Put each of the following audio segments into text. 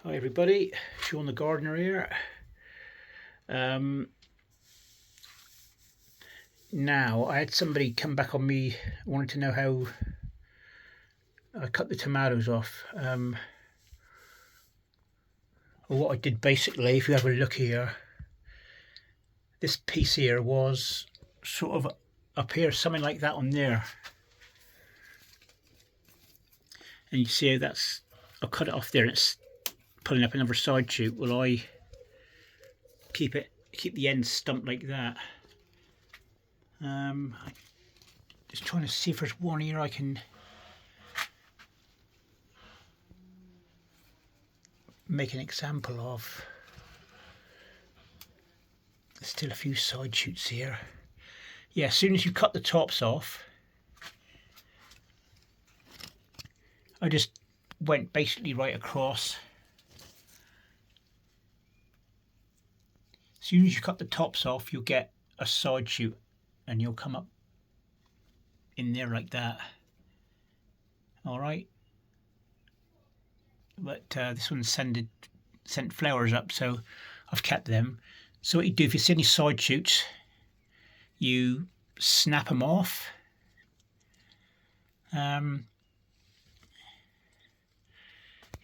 Hi everybody, Sean the Gardener here. Now I had somebody come back on me, wanted to know how I cut the tomatoes off. Well, what I did basically, if you have a look here, this piece here was sort of up here, something like that on there. And you see how that's, I cut it off there and it's pulling up another side shoot. Well, I keep the end stumped like that. Just trying to see if there's one here I can make an example of. There's still a few side shoots here. Yeah, as soon as you cut the tops off, I just went basically right across. As soon as you cut the tops off, you'll get a side shoot and you'll come up in there like that. All right. But this one sent flowers up, so I've kept them. So what you do, if you see any side shoots, you snap them off. Yeah,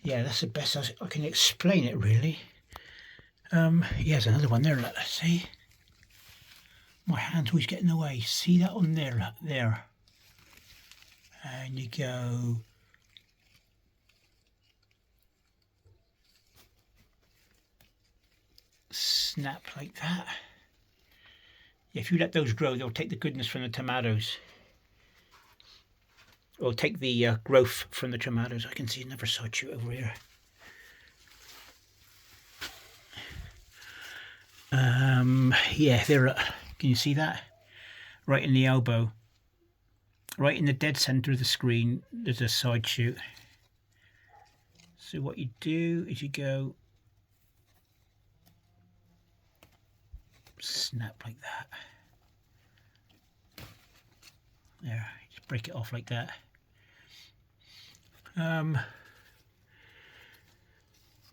that's the best I can explain it, really. Yeah, there's another one there, let's see. My hand's always getting in the way. See that one there, there. And you go. Snap like that. Yeah, if you let those grow, they'll take the goodness from the tomatoes. Or take the growth from the tomatoes. I can see another side shoot over here. Yeah, there. Can you see that? Right in the elbow. Right in the dead centre of the screen, there's a side shoot. So what you do is you go snap like that. There, just break it off like that.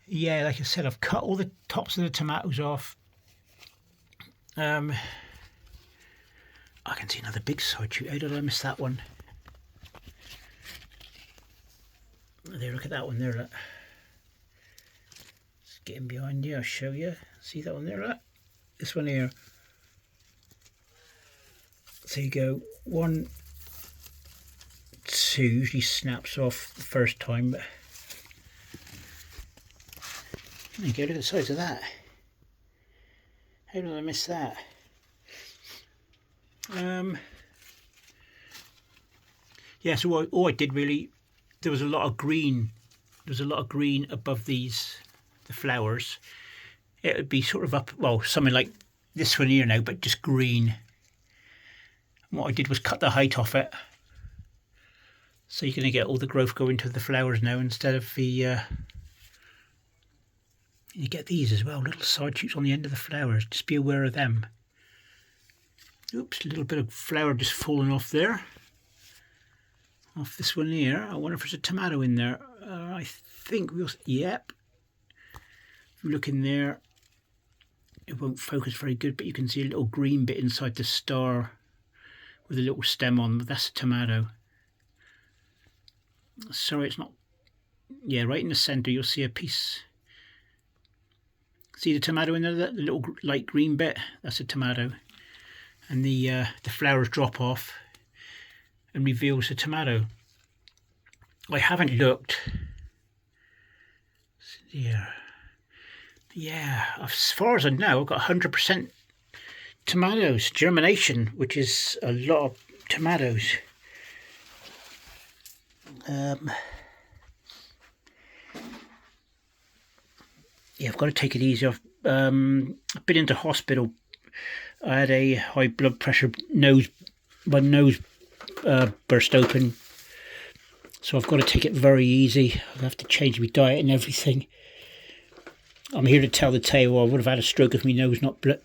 Yeah, like I said, I've cut all the tops of the tomatoes off. I can see another big side shoot. How did I miss that one? There, look at that one there. Look. Just get in behind you, I'll show you. See that one there? Look. This one here. So you go 1, 2, usually snaps off the first time, but there you go, look at the size of that. How did I miss that? Yeah, so all I did really, there was a lot of green. There was a lot of green above the flowers. It would be sort of up, well, something like this one here now, but just green. And what I did was cut the height off it. So you're going to get all the growth going to the flowers now instead of the... you get these as well, little side shoots on the end of the flowers. Just be aware of them. Oops, a little bit of flower just falling off there. Off this one here. I wonder if there's a tomato in there. I think we'll... Yep. If you look in there, it won't focus very good, but you can see a little green bit inside the star with a little stem on. That's a tomato. Sorry, it's not... Yeah, right in the centre you'll see a piece... See the tomato in there, the little light green bit? That's a tomato. And the flowers drop off and reveals the tomato. I haven't looked. Yeah, as far as I know, I've got 100% tomatoes, germination, which is a lot of tomatoes. Yeah, I've got to take it easy. I've been into hospital. I had a high blood pressure, my nose burst open. So I've got to take it very easy. I have to change my diet and everything. I'm here to tell the tale. I would have had a stroke if my nose not bled.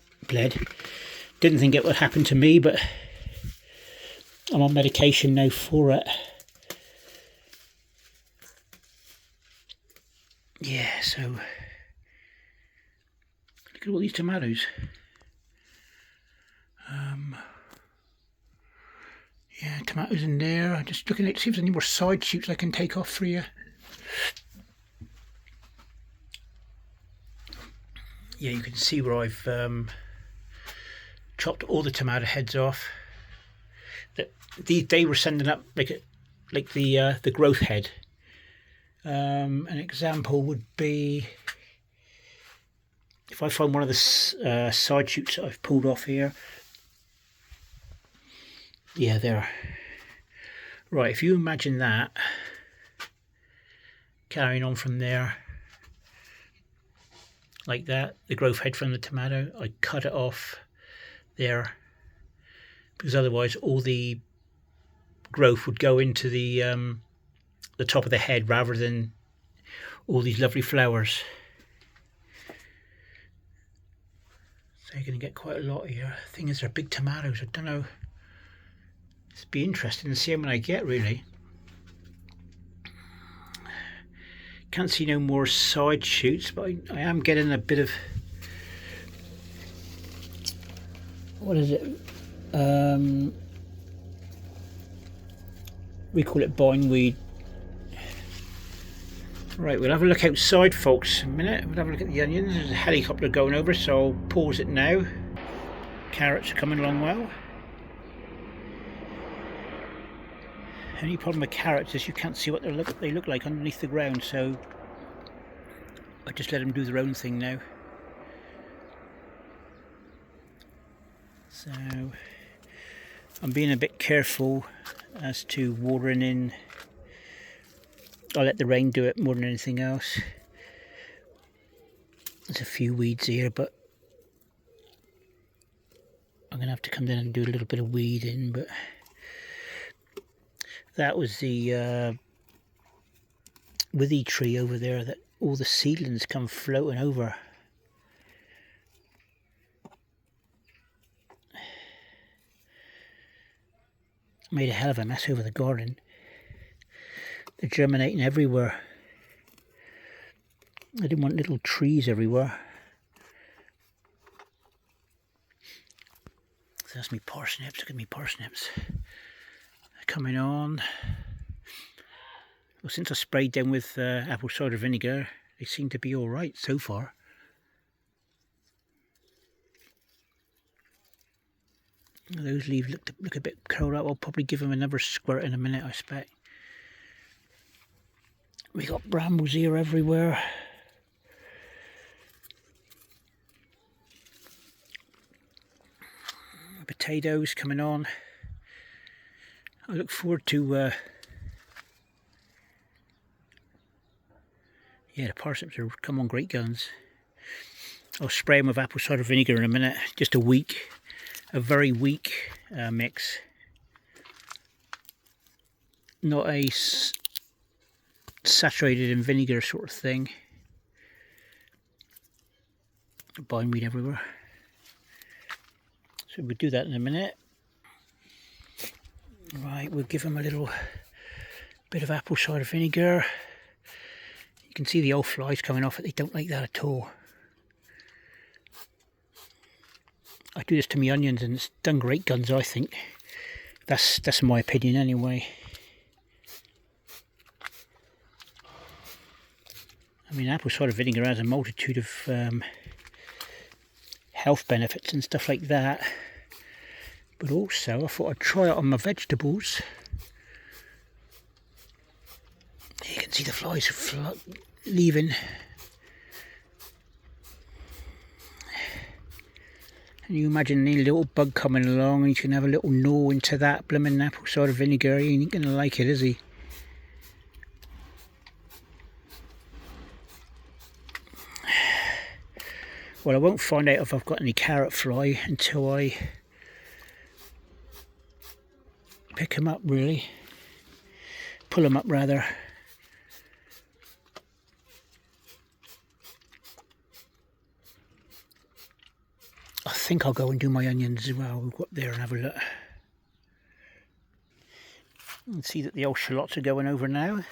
Didn't think it would happen to me, but I'm on medication now for it. yeah, so look at all these tomatoes. Yeah, tomatoes in there. I'm just looking at see if there's any more side shoots I can take off for you. Yeah, you can see where I've chopped all the tomato heads off. They were sending up like the growth head. An example would be if I find one of the side shoots that I've pulled off here. Yeah, there. Right, if you imagine that carrying on from there like that, the growth head from the tomato, I cut it off there because otherwise all the growth would go into the top of the head rather than all these lovely flowers. So you're going to get quite a lot here. The thing is, they're big tomatoes. I don't know. It's be interesting to see how many I get, really. Can't see no more side shoots, but I am getting a bit of, what is it? We call it bindweed. Right, we'll have a look outside, folks, a minute. We'll have a look at the onions. There's a helicopter going over, so I'll pause it now. Carrots are coming along well. Only problem with carrots is you can't see what they look like underneath the ground, so I just let them do their own thing now. So I'm being a bit careful as to watering in. I'll let the rain do it more than anything else. There's a few weeds here, but I'm going to have to come down and do a little bit of weeding. But that was the withy tree over there that all the seedlings come floating over. Made a hell of a mess over the garden. They're germinating everywhere. I didn't want little trees everywhere. So that's me parsnips. Look at me parsnips. They're coming on. Well, since I sprayed them with apple cider vinegar, they seem to be all right so far. Those leaves look a bit curled up. I'll probably give them another squirt in a minute, I expect. We got brambles here everywhere. Potatoes coming on. I look forward to yeah, the parsnips are come on great guns. I'll spray them with apple cider vinegar in a minute. Just a very weak mix. Not a saturated in vinegar sort of thing. Bindweed everywhere. So we'll do that in a minute. Right, we'll give them a little bit of apple cider vinegar. You can see the old flies coming off it. They don't like that at all. I do this to my onions and it's done great guns, I think. That's my opinion anyway. I mean, apple cider vinegar has a multitude of health benefits and stuff like that. But also, I thought I'd try it on my vegetables. You can see the flies leaving. And you imagine any little bug coming along and you can have a little gnaw into that blooming apple cider vinegar. He ain't going to like it, is he? Well, I won't find out if I've got any carrot fly until I pick them up, really. Pull them up, rather. I think I'll go and do my onions as well. We'll go up there and have a look. You can see that the old shallots are going over now.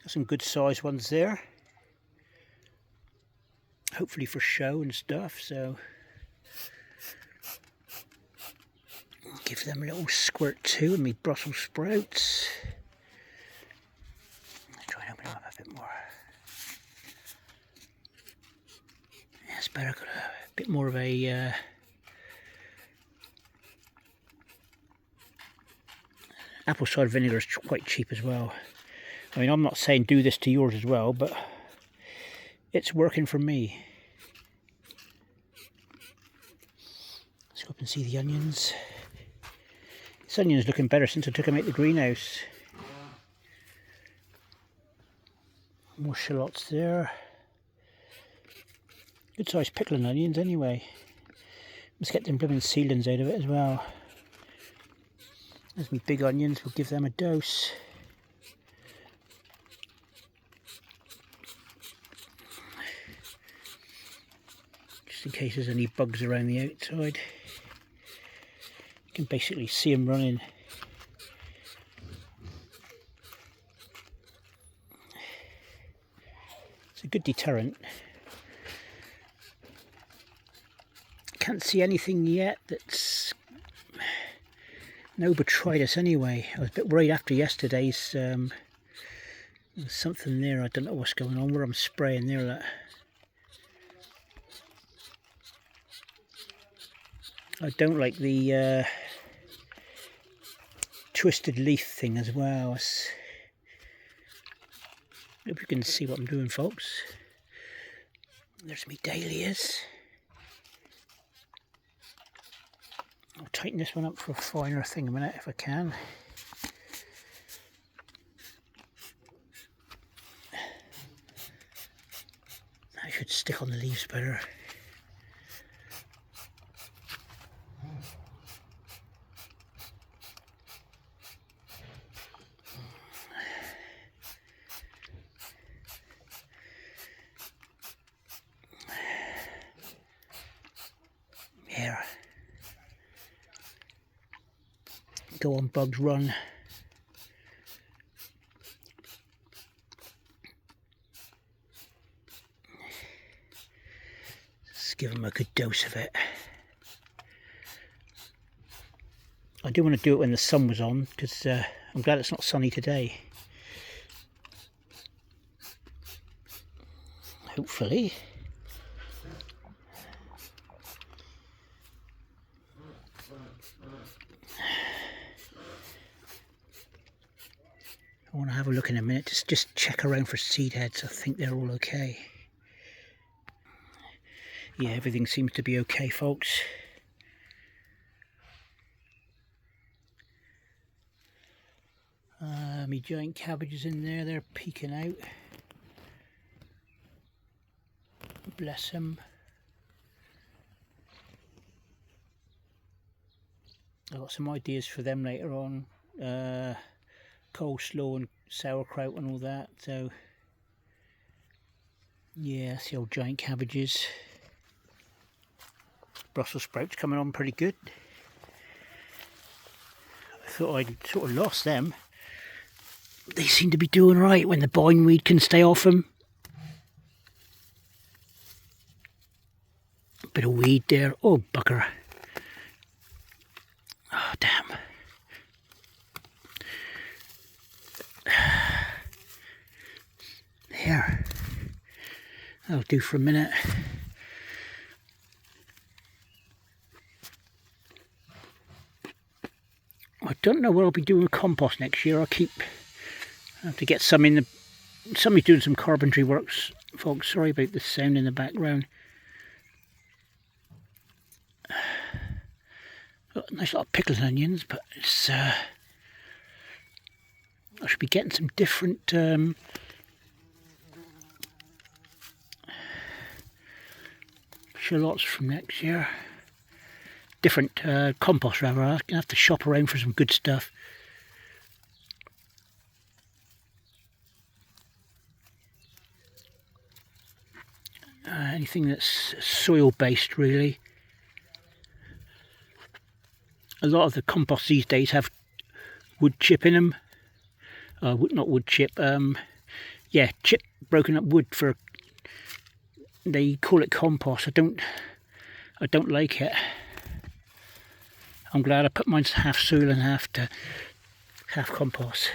Got Got some good sized ones there. Hopefully for show and stuff, so give them a little squirt too, and me Brussels sprouts. Try and open them up a bit more. Yeah, it's better, got a bit more of a apple cider vinegar is quite cheap as well. I mean, I'm not saying do this to yours as well, but it's working for me. Let's go up and see the onions. This onion's looking better since I took them out the greenhouse. More shallots there. Good sized pickling onions anyway. Let's get them blooming seedlings out of it as well. There's my big onions, we'll give them a dose. Just in case there's any bugs around the outside. You can basically see them running. It's a good deterrent. Can't see anything yet that's no botrytis anyway. I was a bit worried after yesterday's. There's something there, I don't know what's going on where I'm spraying there. That I don't like the twisted leaf thing as well. Hope you can see what I'm doing, folks. There's me dahlias. I'll tighten this one up for a finer thing a minute if I can. I should stick on the leaves better. Here. Go on, bugs, run. Let's give them a good dose of it. I do want to do it when the sun was on, because I'm glad it's not sunny today. Hopefully. I want to have a look in a minute, just check around for seed heads. I think they're all okay. Yeah, everything seems to be okay, folks. My giant cabbages in there, they're peeking out. Bless them. I've got some ideas for them later on. Coleslaw and sauerkraut and all that, so yeah, that's the old giant cabbages. Brussels sprouts coming on pretty good. I thought I'd sort of lost them. They seem to be doing right when the bindweed can stay off them. Bit of weed there. Oh bugger. Oh damn. There. That'll do for a minute. I don't know what I'll be doing with compost next year. I have to get some in the. Somebody's doing some carpentry works, folks. Sorry about the sound in the background. Got a nice lot of pickled onions, but it's. I should be getting some different. Shallots from next year. Different compost rather. I'm gonna have to shop around for some good stuff. Anything that's soil based really. A lot of the compost these days have wood chip in them. Not wood chip, yeah, chip broken up wood for. They call it compost. I don't like it. I'm glad I put mine half soil and half compost.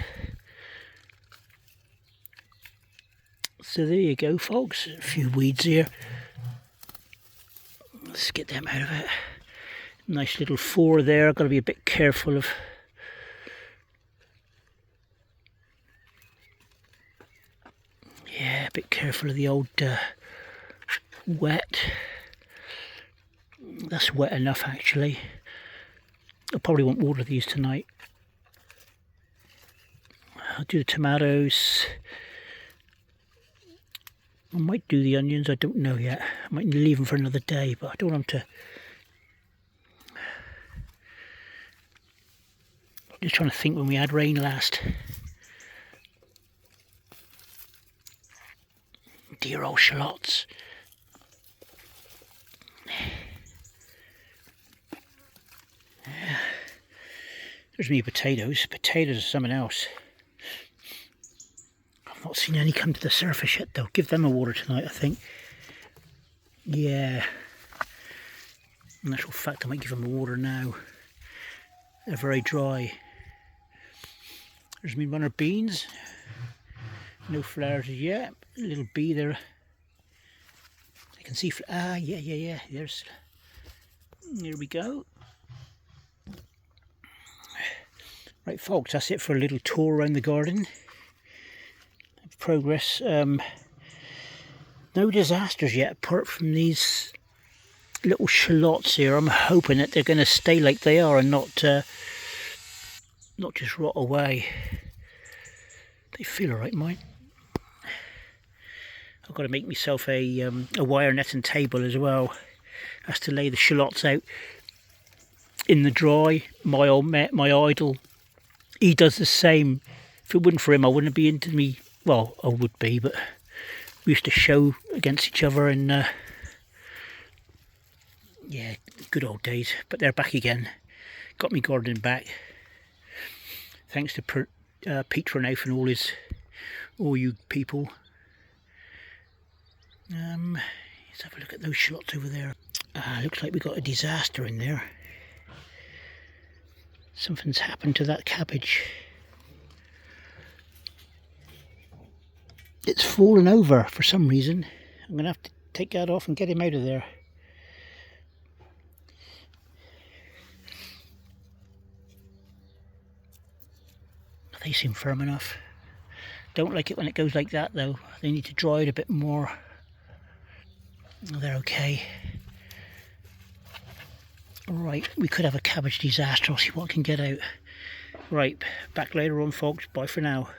So there you go, folks. A few weeds here. Let's get them out of it. Nice little 4 there. I've got to be a bit careful of. Yeah, a bit careful of the old wet. That's wet enough actually. I probably won't water these tonight. I'll do the tomatoes. I might do the onions, I don't know yet. I might leave them for another day, but I don't want them to. Just trying to think when we had rain last. Dear old shallots. Yeah. There's me potatoes. Potatoes are something else. I've not seen any come to the surface yet though. Give them a water tonight, I think. Yeah. In actual fact, I might give them a water now. They're very dry. There's me runner beans. No flowers as yet. A little bee there. I can see. Yeah. There we go. Right, folks. That's it for a little tour around the garden. Progress. No disasters yet, apart from these little shallots here. I'm hoping that they're going to stay like they are and not just rot away. They feel alright, mine. I've got to make myself a wire netting table as well. That's to lay the shallots out in the dry. My idol, he does the same. If it wasn't for him, I wouldn't be into me. Well, I would be, but we used to show against each other, and yeah, good old days. But they're back again. Got me gardening back. Thanks to Pete Renauf and all you people. Let's have a look at those shallots over there. Looks like we got a disaster in there. Something's happened to that cabbage. It's fallen over for some reason. I'm going to have to take that off and get him out of there. They seem firm enough. Don't like it when it goes like that though. They need to dry it a bit more. They're okay. Right, we could have a cabbage disaster. I'll see what I can get out. Right, back later on, folks. Bye for now.